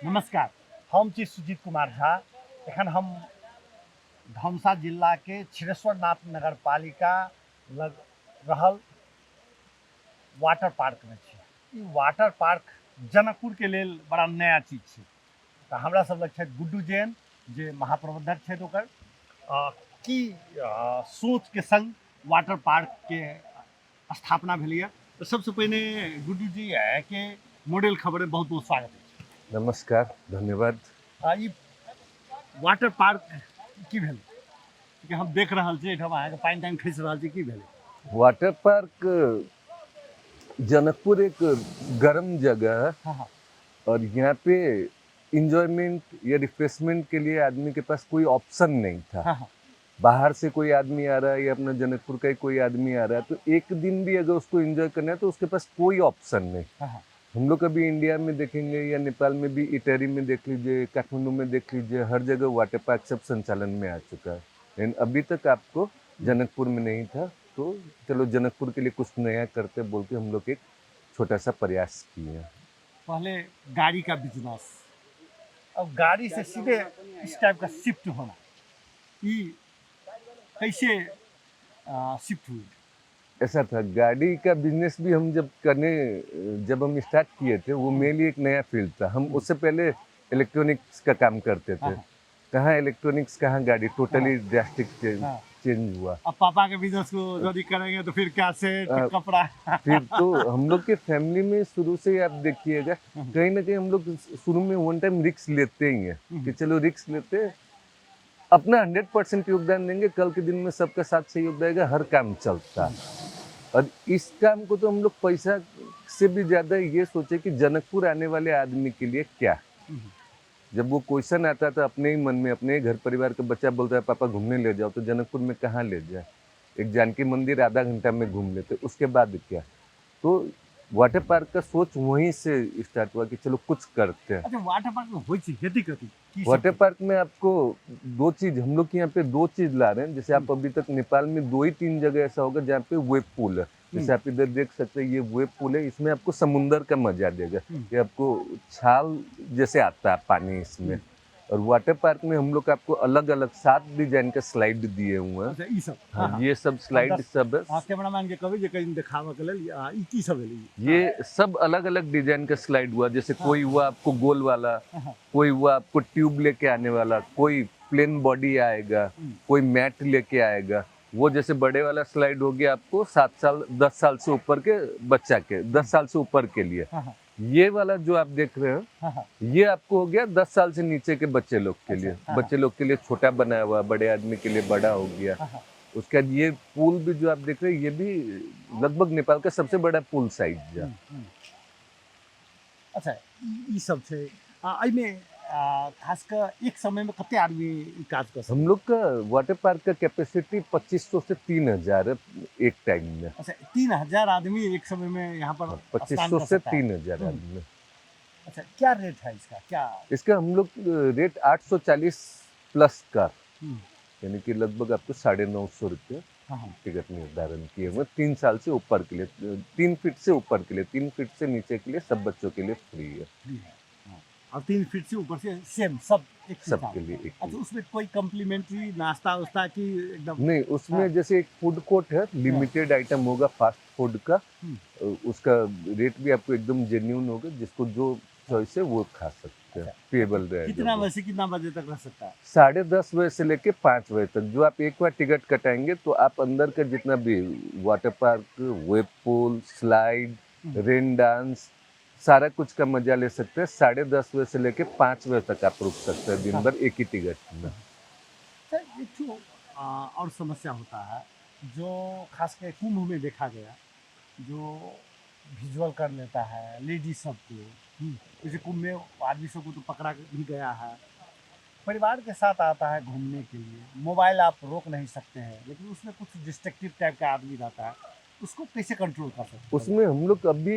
नमस्कार, हम छी सुजीत कुमार झा। एखन हम धमसा जिला के छिरेश्वरनाथ नगर पालिका लग रहल वाटर पार्क में छी। ई वाटर पार्क जनकपुर के लेल बड़ा नया चीज छै। तऽ हमरा सब लग छथि गुड्डू जैन, जे महाप्रबंधक छथि ओकर। की सोच के संग वाटर पार्क के स्थापना भेलैए। तऽ सबसे पहिने गुड्डू जी के मॉडल खबर में बहुत बहुत स्वागत है। नमस्कार, धन्यवाद। ई वाटर पार्क की भेल, कि हम देख रहल छी एहिठाम अहाँके पानि तानि खसि रहल छै, की भेलै? वाटर पार्क जनकपुर एक गर्म जगह है। हाँ हाँ और यहाँ पे इंजॉयमेंट या रिफ्रेशमेंट के लिए आदमी के पास कोई ऑप्शन नहीं था। हाँ हाँ बाहर से कोई आदमी आ रहा है या अपना जनकपुर का ही कोई आदमी आ रहा है, तो एक दिन भी अगर उसको एंजॉय करना है तो उसके पास कोई ऑप्शन नहीं। हाँ हम लोग कभी इंडिया में देखेंगे या नेपाल में भी, इटहरी में देख लीजिए, काठमांडू में देख लीजिए, हर जगह वाटर पार्क सब संचालन में आ चुका है। लेकिन अभी तक आपको जनकपुर में नहीं था। तो चलो जनकपुर के लिए कुछ नया करते बोल के हम लोग एक छोटा सा प्रयास किए। पहले गाड़ी का बिजनेस, अब गाड़ी से सीधे इस टाइप का शिफ्ट होना, ये कैसे शिफ्ट हुई? ऐसा था, गाड़ी का बिजनेस भी हम जब हम स्टार्ट किए थे, वो मेरे लिए एक नया फील्ड था। हम उससे पहले इलेक्ट्रॉनिक्स का काम करते थे। हाँ कहाँ इलेक्ट्रॉनिक्स, कहाँ गाड़ी, टोटली ड्रास्टिक हाँ। चेंज हुआ। अब पापा के बिजनेस को यदि करेंगे तो फिर क्या सेट कपड़ा फिर तो हम लोग के फैमिली में शुरू से ही आप देखिएगा, कहीं ना कहीं हम लोग शुरू में वन टाइम रिस्क लेते ही हैं कि चलो रिस्क लेते हैं, अपना 100% योगदान देंगे, कल के दिन में सबका साथ सहयोग रहेगा, हर काम चलता है। और इस काम को तो हम लोग पैसा से भी ज्यादा ये सोचे कि जनकपुर आने वाले आदमी के लिए क्या। जब वो क्वेश्चन आता था अपने ही मन में, अपने ही घर परिवार का बच्चा बोलता है पापा घूमने ले जाओ, तो जनकपुर में कहाँ ले जाए, एक जानकी मंदिर आधा घंटा में घूम लेते, उसके बाद क्या। तो वाटर पार्क का सोच वहीं से स्टार्ट हुआ कि चलो कुछ करते हैं। अच्छा, वाटर पार्क में होई छी खेती करती की सब? वाटर पार्क में आपको दो चीज, हम लोग यहाँ पे दो चीज ला रहे हैं। जैसे आप अभी तक नेपाल में 2 ही 3 जगह ऐसा होगा जहाँ पे वेब पूल है। जैसे आप इधर देख सकते हैं, ये वेब पूल है, इसमें आपको समुंदर का मजा देगा। ये आपको छाल जैसे आता है पानी इसमें। और वाटर पार्क में हम लोग आपको अलग अलग 7 डिजाइन का स्लाइड दिए हुए हैं। अच्छा, ई सब हाँ, ये सब स्लाइड सब है। हाँ, कैमरामैन के कहबै जे कहीं दिखावा के लेल ई की सब भेलै? ये सब अलग अलग डिजाइन का स्लाइड हुआ। जैसे कोई हुआ आपको गोल वाला, कोई हुआ आपको ट्यूब लेके आने वाला, कोई प्लेन बॉडी आएगा, कोई मैट लेके आएगा। वो जैसे बड़े वाला स्लाइड हो गया आपको 7 साल 10 साल से ऊपर के बच्चा के, 10 साल से ऊपर के लिए। ये वाला जो आप देख रहे हो, ये आपको हो गया 10 साल से नीचे के बच्चे लोग के लिए। बच्चे लोग के लिए छोटा बनाया हुआ, बड़े आदमी के लिए बड़ा हो गया। उसके बाद ये पूल भी जो आप देख रहे हैं, ये भी लगभग नेपाल का सबसे बड़ा पूल साइज है। अच्छा, ई सब छै। एहिमे खास कर एक समय में कते आदमी ई काज कर सकते? हम लोग का वाटर पार्क का कैपेसिटी 2500 से 3000 है एक टाइम में। अच्छा, 3000 आदमी एक समय में यहाँ पर 2500 से 3000 आदमी। अच्छा, क्या रेट है इसका? क्या इसका हम लोग रेट 840 प्लस का, यानी कि लगभग आपको 950 रुपये टिकट निर्धारण किए हुए। 3 साल से ऊपर के लिए, 3 फीट से ऊपर के लिए, 3 फीट से नीचे के लिए सब बच्चों के लिए फ्री है। और 3 फीट से ऊपर से सेम सब एक सबके लिए एक। अच्छा, उसमें कोई कम्प्लीमेंट्री नाश्ता वास्ता की एकदम नहीं, उसमें जैसे एक फूड कोर्ट है, लिमिटेड आइटम होगा फास्ट फूड का। उसका रेट भी आपको एकदम जेन्युइन होगा, जिसको जो चॉइस है वो खा सकते हैं। पेबल रहेगा। कितना बजे से कितना बजे तक रह सकता है? 10:30 बजे से लेके 5 बजे तक। जो आप एक बार टिकट कटाएंगे तो आप अंदर का जितना भी water park, web pool, slide, rain dance, सारा कुछ का मजा ले सकते हैं। 10:30 बजे से लेके 5 बजे तक आप रुक सकते हैं दिन भर एक ही टिकट में। एक तो और समस्या होता है जो खास कर कुंभ में देखा गया, जो विजुअल कर लेता है लेडीज सबको। जैसे कुंभ में आदमी सबको तो पकड़ा भी गया है। परिवार के साथ आता है घूमने के लिए, मोबाइल आप रोक नहीं सकते हैं, लेकिन उसमें कुछ डिस्ट्रक्टिव टाइप का आदमी रहता है, उसको कैसे कंट्रोल कर सकते हैं? उसमें हम लोग अभी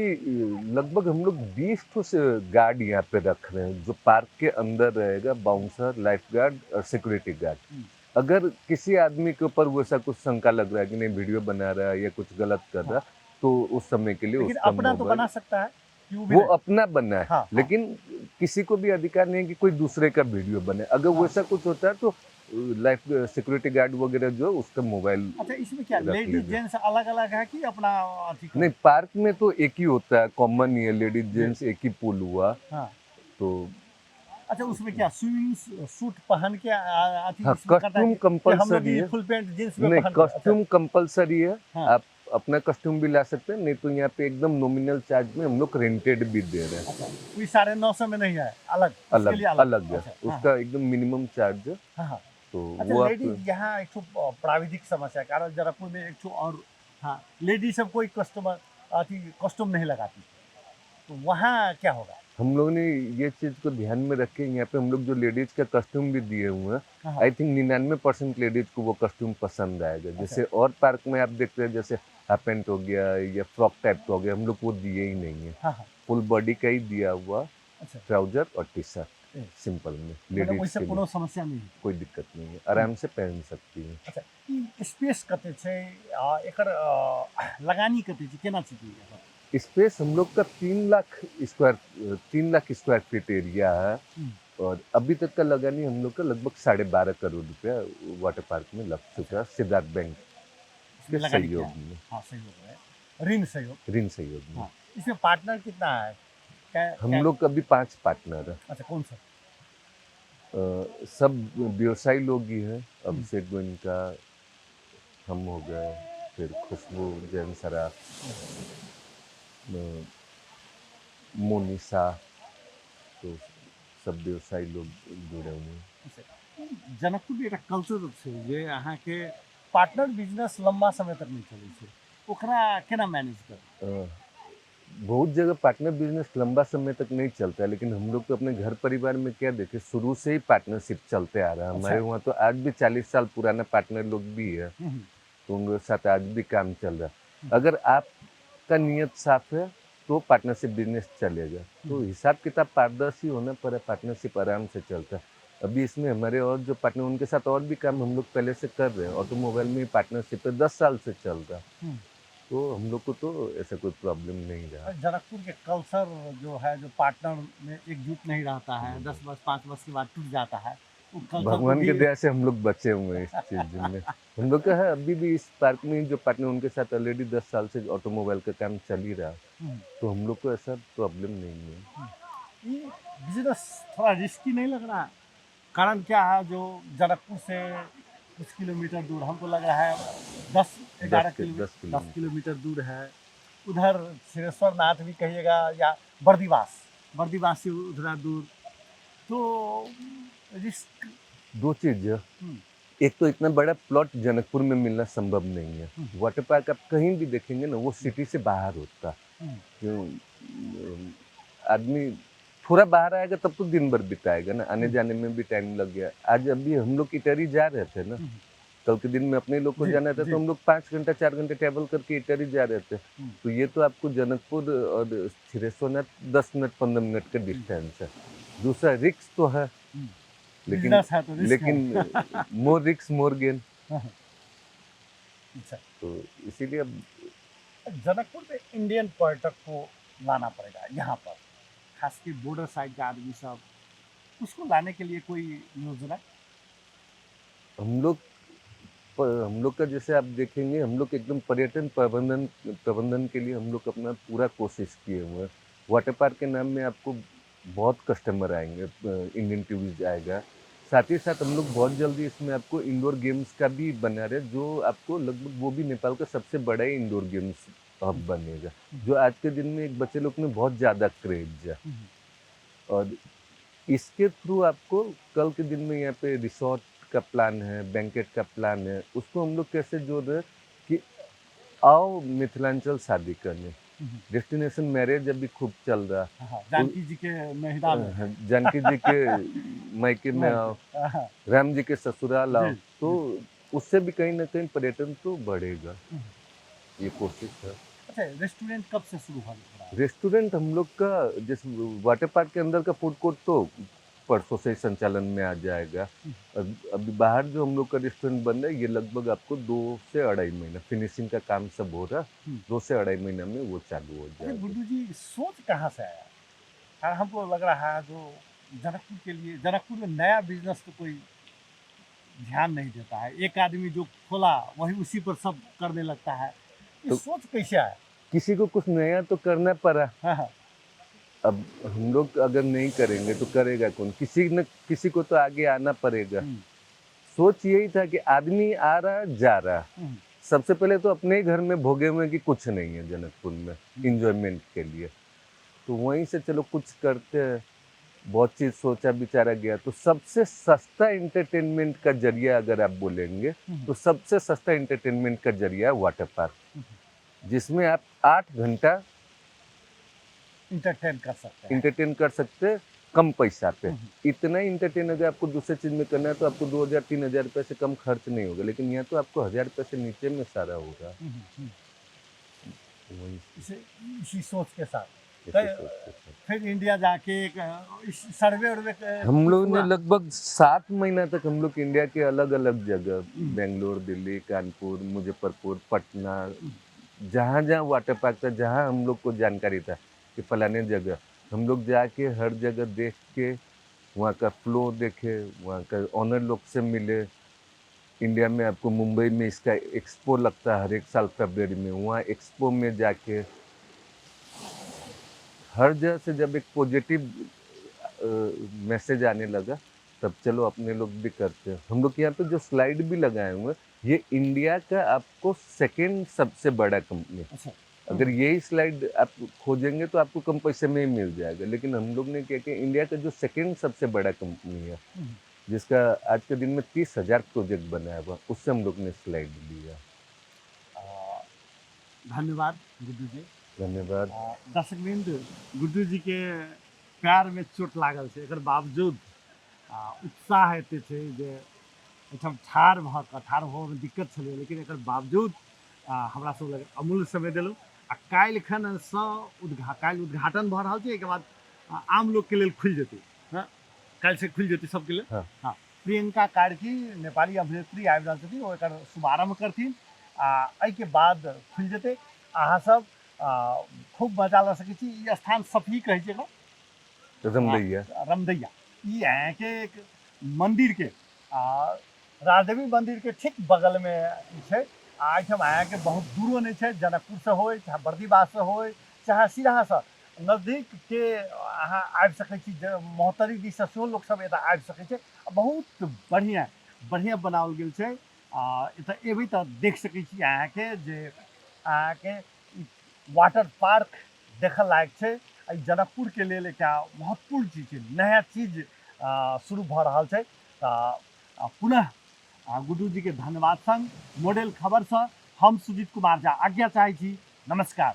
लगभग हम लोग 20 से गार्ड यहाँ पे रख रहे हैं, जो पार्क के अंदर रहेगा। बाउंसर, लाइफ गार्ड और सिक्योरिटी गार्ड। अगर किसी आदमी के ऊपर वैसा कुछ शंका लग रहा है कि नहीं वीडियो बना रहा है या कुछ गलत कर रहा है, तो उस समय के लिए लेकिन उसका अपना तो बना सकता है। क्यों भी वो नहीं। अपना बना है, हाँ, हाँ। लेकिन किसी को भी अधिकार नहीं है कि कोई दूसरे का वीडियो बने। अगर हाँ। वैसा कुछ होता है तो लाइफ सिक्योरिटी गार्ड वगैरह जो है, उसका मोबाइल अच्छा, इसमें क्या रख लेडीज लेना। जेंट्स अलग अलग है कि अपना अथी नहीं, करो? पार्क में तो एक ही होता है, कॉमन ही है, लेडीज जी। जेंट्स एक ही पूल हुआ। हाँ। तो अच्छा, उसमें क्या स्विमिंग सूट पहन के अथी हाँ, इसमें करना है कॉस्ट्यूम कि हम लोग कंपलसरी ये है। फुल पैंट जींस में नहीं, पहन कर? अच्छा। कॉस्ट्यूम कंपलसरी है। हाँ। आप अपना कॉस्ट्यूम भी ला सकते हैं, नहीं तो यहाँ पे एकदम नॉमिनल चार्ज में हम लोग रेंटेड भी दे रहे हैं। अच्छा, कोई 950 में नहीं है, अलग इसके अलग लिए अलग? अलग है, अच्छा, हाँ, हाँ, उसका एकदम मिनिमम चार्ज है। हाँ, हाँ। तो अच्छा, वो आप लेडीज यहाँ एक ठो प्राविधिक समस्या कारण जनकपुर में एक ठो और, हाँ, लेडीज सब कोई कस्टमर अथी कॉस्ट्यूम नहीं लगाती, तो वहाँ क्या होगा? हम लोगों ने ये चीज को ध्यान में रखे, यहाँ पे हम लोग जो लेडीज का कॉस्ट्यूम भी दिए हुए हैं, हाँ, हाँ। आई थिंक 99% लेडीज को वो कॉस्ट्यूम पसंद आएगा। अच्छा। जैसे और पार्क में आप देखते हैं, जैसे हाफ पैंट हो गया या फ्रॉक टाइप का हो गया, हम लोग वो दिए ही नहीं है। हाँ, हाँ। फुल बॉडी का ही दिया हुआ, अच्छा। ट्राउजर और टी शर्ट ए, सिंपल में मतलब लेडीज वैसे के लिए। कोनो समस्या नहीं है। कोई दिक्कत नहीं है, आराम से पहन सकती है। अच्छा, ई स्पेस कते छै, एकर लगानी कते छै, केना छै कि एकर? स्पेस हम लोग का 3 लाख स्क्वायर फीट एरिया है। हुँ। और अभी तक का लगानी हम लोग का लगभग 12.5 करोड़ रुपया वाटर पार्क में लग चुका है, सिद्धार्थ बैंक के इसमें लगानी क्या सहयोग है? में, हाँ, सहयोग है, ऋण सहयोग। ऋण सहयोग में। हाँ, इसमें पार्टनर कितना है? कै हम कै लोग अभी 5 पार्टनर है। अच्छा, कौन सा? सब व्यवसायी लोग ही हैं। हुँ। अभिषेक गोयनका, हम हो गए, फिर खुशबू जैन सराफ, अ, मोनिसा, तो सब व्यवसायी लोग जुड़े हुए हैं। अच्छा, जनकपुर में एकटा कल्चर छै जे अहाँके पार्टनर बिजनेस लंबा समय तक नहीं चलै छै, ओकरा केना मैनेज करै? अ, बहुत जगह पार्टनर बिजनेस लंबा समय तक नहीं चलता है, लेकिन हम लोग तो अपने घर परिवार में क्या देखे, शुरू से ही पार्टनरशिप चलते आ रहा है। अच्छा। हमारे वहाँ तो आज भी 40 साल पुराना पार्टनर लोग भी है, हुँ, हुँ। तो उनके साथ आज भी काम चल रहा हुँ, है। अगर आपका नियत साफ है तो पार्टनरशिप बिजनेस चलेगा। हुँ। तो हिसाब किताब पारदर्शी होना पर पार्टनरशिप आराम से चलता है। अभी इसमें हमारे और जो पार्टनर, उनके साथ और भी काम हम लोग पहले से कर रहे हैं। ऑटोमोबाइल में पार्टनरशिप है, 10 साल से चल रहा है। हुँ। तो हम लोग को तो ऐसा कोई प्रॉब्लम नहीं रहा। जनकपुर के कल्चर जो है, जो पार्टनर में एकजुट नहीं रहता है, 10 वर्ष 5 वर्ष के बाद टूट जाता है, वो कल्चर को भगवान भी की दया से हम लोग बचे हुए हैं इस चीज में। हम लोग का है अभी भी इस पार्क में जो पार्टनर, उनके साथ ऑलरेडी 10 साल से ऑटोमोबाइल का काम चल ही रहा, हुँ, तो हम लोग को ऐसा प्रॉब्लम नहीं है। हुँ। ये बिज़नेस थोड़ा रिस्की नहीं लग रहा? कारण क्या है, जो जनकपुर से कुछ किलोमीटर दूर हमको लग रहा है 10-11 10 किलोमीटर 10 किलोमीटर किलोमीटर दूर है। उधर सिंहेश्वर नाथ भी कहिएगा या बर्दीवास, बर्दीवास से उधर दूर, तो रिस्क। दो चीज है, हुँ, एक तो इतना बड़ा प्लॉट जनकपुर में मिलना संभव नहीं है। हुँ, वाटर पार्क आप कहीं भी देखेंगे ना, वो हुँ, सिटी से बाहर होता है। हुँ, क्यों, आदमी थोड़ा बाहर आएगा तब तो दिन भर बिताएगा ना, आने हुँ, जाने में भी टाइम लग गया। आज अभी हम लोग इटहरी जा रहे थे ना, हुँ, कल के दिन में अपने लोग को जी, जाना था, जी। तो हम लोग 5 घंटा 4 घंटे ट्रैवल करके इटहरी जा रहे थे। हुँ, तो ये तो आपको जनकपुर और सिरेश्वरनाथ 10 मिनट 15 मिनट का हुँ, डिस्टेंस है। दूसरा रिक्स तो है, हुँ। लेकिन बिज़नेस है तो रिस्क है। मोर रिक्स मोर गेन। हाँ, हाँ। अच्छा, तो इसीलिए अब जनकपुर में इंडियन पर्यटक को लाना पड़ेगा यहाँ पर, खास के बॉर्डर साइड के आदमी सब, उसको लाने के लिए कोई योजना? हम लोग हम लोग का जैसे आप देखेंगे, हम लोग एकदम पर्यटन प्रबंधन प्रबंधन के लिए हम लोग अपना पूरा कोशिश किए हुए हैं। वाटर पार्क के नाम में आपको बहुत कस्टमर आएंगे, इंडियन टूरिस्ट आएगा। साथ ही साथ हम लोग बहुत जल्दी इसमें आपको इंडोर गेम्स का भी बना रहे, जो आपको लगभग वो भी नेपाल का सबसे बड़ा ही इंडोर गेम्स हब बनेगा, हुँ, जो आज के दिन में एक बच्चे लोग में बहुत ज़्यादा क्रेज है। हुँ, और इसके थ्रू आपको कल के दिन में यहाँ पे रिसॉर्ट का प्लान है, बैंकेट का प्लान है, उसको हम लोग कैसे जोड़ रहे हैं कि आओ मिथिलांचल शादी करने। हुँ, हुँ। डेस्टिनेशन मैरिज अभी खूब चल रहा। हाँ, हाँ, उ जानकी जी के महिला में। जानकी जी के मायके में नहीं, आओ, हाँ, राम जी के ससुराल जी, आओ, तो जी। उससे भी कहीं न कहीं पर्यटन तो बढ़ेगा, हुँ। ये कोशिश है। अच्छा, रेस्टोरेंट कब से शुरू हो रहा है? रेस्टोरेंट हम लोग का जैसे वाटर पार्क के अंदर का फूड कोर्ट तो परसों से संचालन में आ जाएगा। अभी बाहर जो हम लोग का रेस्टोरेंट बन रहा है, ये लगभग आपको 2 से 2.5 महीना, फिनिशिंग का काम सब हो रहा, हम्म। 2 से 2.5 महीना में वो चालू हो अच्छा जाएगा। गुड्डू जी, सोच कहाँ से आया? हाँ, हमको लग रहा है जो जनकपुर के लिए, जनकपुर में नया बिजनेस तो कोई ध्यान नहीं देता है। एक आदमी जो खोला वही उसी पर सब करने लगता है। ये तो सोच कैसे आया? किसी को कुछ नया तो करना पड़ा। हाँ हाँ। अब हम लोग अगर नहीं करेंगे तो करेगा कौन? किसी न किसी को तो आगे आना पड़ेगा। हम्म, सोच यही था कि आदमी आ रहा जा रहा, हम्म, सबसे पहले तो अपने ही घर में भोगे हुए कि कुछ नहीं है जनकपुर में इंजॉयमेंट के लिए, तो वहीं से चलो कुछ करते हैं। बहुत चीज सोचा विचारा गया, तो सबसे सस्ता एंटरटेनमेंट का जरिया अगर आप बोलेंगे तो सबसे सस्ता एंटरटेनमेंट का जरिया है वाटर पार्क, जिसमें आप 8 घंटा इंटरटेन कर सकते हैं। इंटरटेन कर सकते हैं कम पैसा पे। इतना ही इंटरटेन अगर आपको दूसरे चीज में करना है तो आपको 2,000-3,000 रुपए से कम खर्च नहीं होगा, लेकिन यहाँ तो आपको 1,000 रुपए से नीचे में सारा होगा। वही इसे इसी सोच के साथ इसी तो सोच के साथ। फिर इंडिया जाके एक इस सर्वे उर्वे हम कुछ लोग ने हुआ? लगभग 7 महीना तक हम लोग इंडिया के अलग अलग जगह, बेंगलोर, दिल्ली, कानपुर, मुजफ्फरपुर, पटना, जहाँ जहाँ वाटर पार्क था, जहाँ हम लोग को जानकारी था कि फलाने जगह, हम लोग जाके हर जगह देख के वहाँ का फ्लो देखे, वहाँ का ऑनर लोग से मिले। इंडिया में आपको मुंबई में इसका एक्सपो लगता है हर एक साल फरवरी में, वहाँ एक्सपो में जाके हर जगह से जब एक पॉजिटिव मैसेज आने लगा, तब चलो अपने लोग भी करते हैं। हम लोग यहाँ पे जो स्लाइड भी लगाए हुए हैं, ये इंडिया का आपको सेकेंड सबसे बड़ा कंपनी। अच्छा। अगर यही स्लाइड आप खोजेंगे तो आपको कम पैसे में ही मिल जाएगा, लेकिन हम लोग ने क्या किया, इंडिया का जो सेकेंड सबसे बड़ा कंपनी है, जिसका आज के दिन में 30,000 प्रोजेक्ट बनाया हुआ, उससे हम लोग ने स्लाइड लिया। धन्यवाद गुड्डू जी। धन्यवाद। दर्शकवृंद, गुड्डू जी के पैर में चोट लागल छै, एकर बावजूद उत्साह एते छै जे एहिठाम ठाढ़ भऽ कऽ, ठाढ़ होबऽमे दिक्कत छलै, लेकिन एकर बावजूद हमरा सब लग अमूल्य समय देलहुँ। आ काल्हिखनसँ काल्हि उद्घाटन भऽ रहल छै, एहिके बाद आम लोकके लेल खुलि जेतै। हँ, काल्हिसँ खुलि जेतै सबके लेल। हाँ। हाँ, प्रियंका कार्की नेपाली अभिनेत्री आबि रहल छथिन, ओ एकर शुभारम्भ करथिन आ एहिके बाद खुलि जेतै। अहाँ सब खूब मजा लऽ सकै छी। ई स्थान सफी कहै छै एकरा, रमदैया। रमदैया। ई अहाँके एक मन्दिरके राजदेवी मन्दिरके ठीक बगलमे ई छै। आ एहिठाम अहाँके बहुत दूरो नहि छै, जनकपुरसँ होइ चाहे बर्दीवाससँ होइ चाहे सिराहासँ, नजदीकके अहाँ आबि सकै छी। मोहतरी दिससँ सेहो लोकसब एतऽ आबि सकै छै। बहुत बढ़िआँ बढ़िआँ बनाओल गेल छै। एतऽ एबै तऽ देख सकै छी अहाँके जे अहाँके वाटर पार्क देखऽ लायक छै। एहि जनकपुरके लेल एकटा महत्वपूर्ण चीज छै, नया चीज शुरू भऽ रहल छै। तऽ पुनः गुड्डू जी के धन्यवाद संग मॉडल खबरसँ हम सुजीत कुमार झा आज्ञा चाहै छी। नमस्कार।